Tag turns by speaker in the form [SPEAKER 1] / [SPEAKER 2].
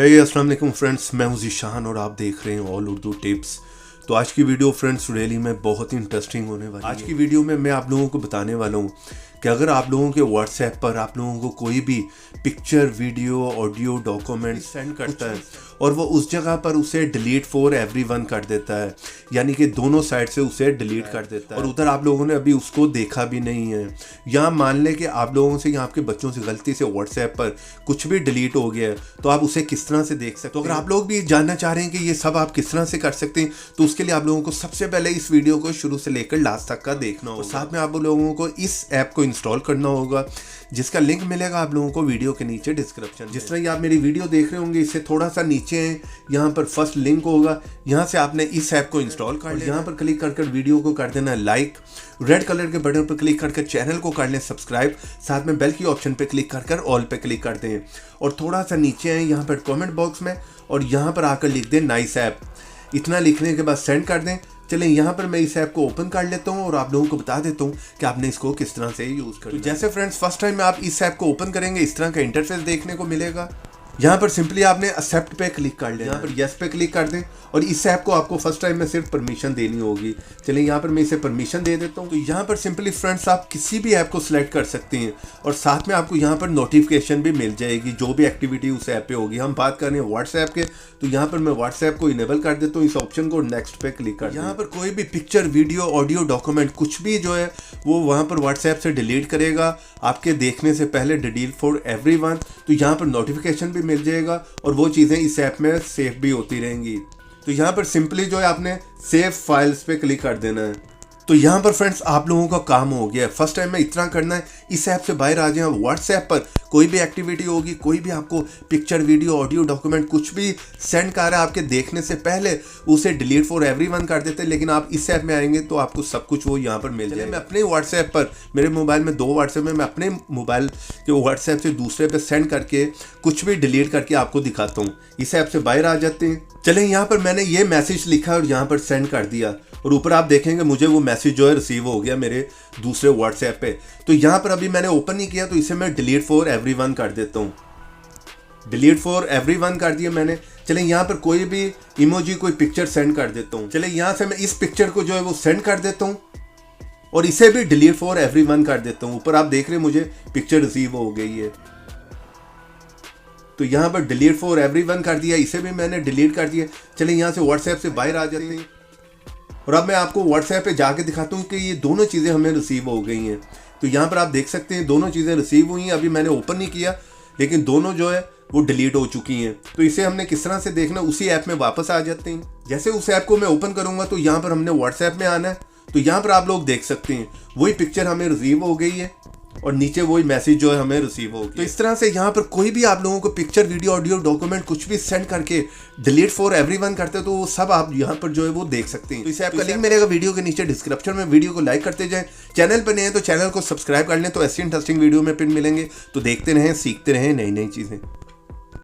[SPEAKER 1] अस्सलाम वालेकुम फ्रेंड्स, मैं हूं ज़ीशान और आप देख रहे हैं ऑल उर्दू टिप्स। तो आज की वीडियो फ्रेंड्स रियली में बहुत ही इंटरेस्टिंग होने वाली है। आज की वीडियो में मैं आप लोगों को बताने वाला हूं कि अगर आप लोगों के व्हाट्सएप पर आप लोगों को कोई भी picture, video, audio, document send करता है और वो उस जगह पर उसे डिलीट फॉर एवरीवन कर देता है, यानी कि दोनों साइड से उसे डिलीट कर देता है और उधर आप लोगों ने अभी उसको देखा भी नहीं है, या मान लें कि आप लोगों से या आपके बच्चों से गलती से व्हाट्सएप पर कुछ भी डिलीट हो गया है, तो आप उसे किस तरह से देख सकते हैं। तो अगर आप लोग भी जानना चाह रहे हैं कि ये सब आप किस तरह से कर सकते हैं, तो उसके लिए आप लोगों को सबसे पहले इस वीडियो को शुरू से लेकर लास्ट तक का देखना होगा। साथ में आप लोगों को इस ऐप को इंस्टॉल करना होगा, जिसका लिंक मिलेगा आप लोगों को वीडियो के नीचे डिस्क्रिप्शन। जिस तरह आप मेरी वीडियो देख रहे होंगे, इससे थोड़ा सा नीचे है, यहाँ पर फर्स्ट लिंक होगा, यहाँ से आपने इस ऐप को इंस्टॉल कर लिया। यहाँ पर क्लिक कर वीडियो को कर देना लाइक, रेड कलर के बटन पर क्लिक करके चैनल को कर लें सब्सक्राइब, साथ में बेल की ऑप्शन पे क्लिक कर ऑल पे क्लिक कर दें और थोड़ा सा नीचे है यहाँ पर कमेंट बॉक्स में और यहाँ पर आकर लिख दें नाइस ऐप। इतना लिखने के बाद सेंड कर दें। चलें यहाँ पर मैं इस ऐप को ओपन कर लेता हूँ और आप लोगों को बता देता हूँ कि आपने इसको किस तरह से यूज़ करना है। तो जैसे फ्रेंड्स फर्स्ट टाइम में आप इस ऐप को ओपन करेंगे, इस तरह का इंटरफेस देखने को मिलेगा। यहाँ पर सिंपली आपने एक्सेप्ट पे क्लिक कर लेना, यहाँ पर येस पे क्लिक कर दें और इस ऐप को आपको फर्स्ट टाइम में सिर्फ परमिशन देनी होगी। चलिए यहाँ पर मैं इसे परमिशन दे देता हूँ। तो यहाँ पर सिंपली फ्रेंड्स आप किसी भी ऐप को सिलेक्ट कर सकते हैं और साथ में आपको यहाँ पर नोटिफिकेशन भी मिल जाएगी जो भी एक्टिविटी उस ऐप पे होगी। हम बात कर रहे हैं व्हाट्सएप के, तो यहाँ पर मैं व्हाट्सएप को इनेबल कर देता हूँ, इस ऑप्शन को नेक्स्ट पे क्लिक कर। यहाँ पर कोई भी पिक्चर, वीडियो, ऑडियो, डॉक्यूमेंट कुछ भी जो है वो वहाँ पर व्हाट्सएप से डिलीट करेगा आपके देखने से पहले, डिलीट फॉर एवरीवन। तो यहाँ पर नोटिफिकेशन भी मिल जाएगा और वो चीज़ें इस ऐप में सेव भी होती रहेंगी। तो यहाँ पर सिंपली जो है आपने सेव फाइल्स पे क्लिक कर देना है। तो यहाँ पर फ्रेंड्स आप लोगों का काम हो गया है। फर्स्ट टाइम में इतना करना है, इस ऐप से बाहर आ जाए। व्हाट्सएप पर कोई भी एक्टिविटी होगी, कोई भी आपको पिक्चर, वीडियो, ऑडियो, डॉक्यूमेंट कुछ भी सेंड कर रहा है आपके देखने से पहले, उसे डिलीट फॉर एवरीवन कर देते हैं। लेकिन आप इस ऐप में आएंगे तो आपको सब कुछ वो यहाँ पर मिल जाएगा। मैं अपने व्हाट्सएप पर, मेरे मोबाइल में 2 व्हाट्सएप है, मैं अपने मोबाइल के व्हाट्सएप से दूसरे पे सेंड करके कुछ भी डिलीट करके आपको दिखाता हूँ। इस ऐप से बाहर आ जाते हैं। चलें यहाँ पर मैंने ये मैसेज लिखा और यहाँ पर सेंड कर दिया और ऊपर आप देखेंगे मुझे वो मैसेज जो है रिसीव हो गया मेरे दूसरे व्हाट्सएप पे। तो यहाँ पर अभी मैंने ओपन नहीं किया, तो इसे मैं डिलीट फॉर एवरीवन कर देता हूँ। डिलीट फॉर एवरीवन कर दिया मैंने। चलें यहाँ पर कोई भी इमोजी, कोई पिक्चर सेंड कर देता हूँ। चलें यहाँ से मैं इस पिक्चर को जो है वो सेंड कर देता हूँ और इसे भी डिलीट फॉर एवरीवन कर देता हूँ। ऊपर आप देख रहे हैं मुझे पिक्चर रिसीव हो गई है, तो यहाँ पर डिलीट फॉर एवरीवन कर दिया, इसे भी मैंने डिलीट कर दिया। चलिए यहाँ से व्हाट्सएप से बाहर आ जाते हैं और अब मैं आपको व्हाट्सएप पे जाके दिखाता हूँ कि ये दोनों चीज़ें हमें रिसीव हो गई हैं। तो यहाँ पर आप देख सकते हैं दोनों चीज़ें रिसीव हुई हैं। अभी मैंने ओपन नहीं किया लेकिन दोनों जो है वो डिलीट हो चुकी हैं। तो इसे हमने किस तरह से देखना, उसी ऐप में वापस आ जाते हैं। जैसे उस ऐप को मैं ओपन करूँगा तो यहाँ पर हमने व्हाट्सएप में आना है। तो यहाँ पर आप लोग देख सकते हैं वही पिक्चर हमें रिसीव हो गई है और नीचे वही मैसेज जो है हमें रिसीव हो गया। तो इस तरह से यहाँ पर कोई भी आप लोगों को पिक्चर, वीडियो, ऑडियो, डॉक्यूमेंट कुछ भी सेंड करके डिलीट फॉर एवरीवन करते हैं, तो वो सब आप यहाँ पर जो है वो देख सकते हैं। तो इस ऐप का लिंक मिलेगा वीडियो के नीचे डिस्क्रिप्शन में। वीडियो को लाइक करते जाएं, चैनल पर नए हैं तो चैनल को सब्सक्राइब कर लें। तो ऐसी इंटरेस्टिंग वीडियो में फिर मिलेंगे। तो देखते रहें, सीखते रहें नई नई चीज़ें।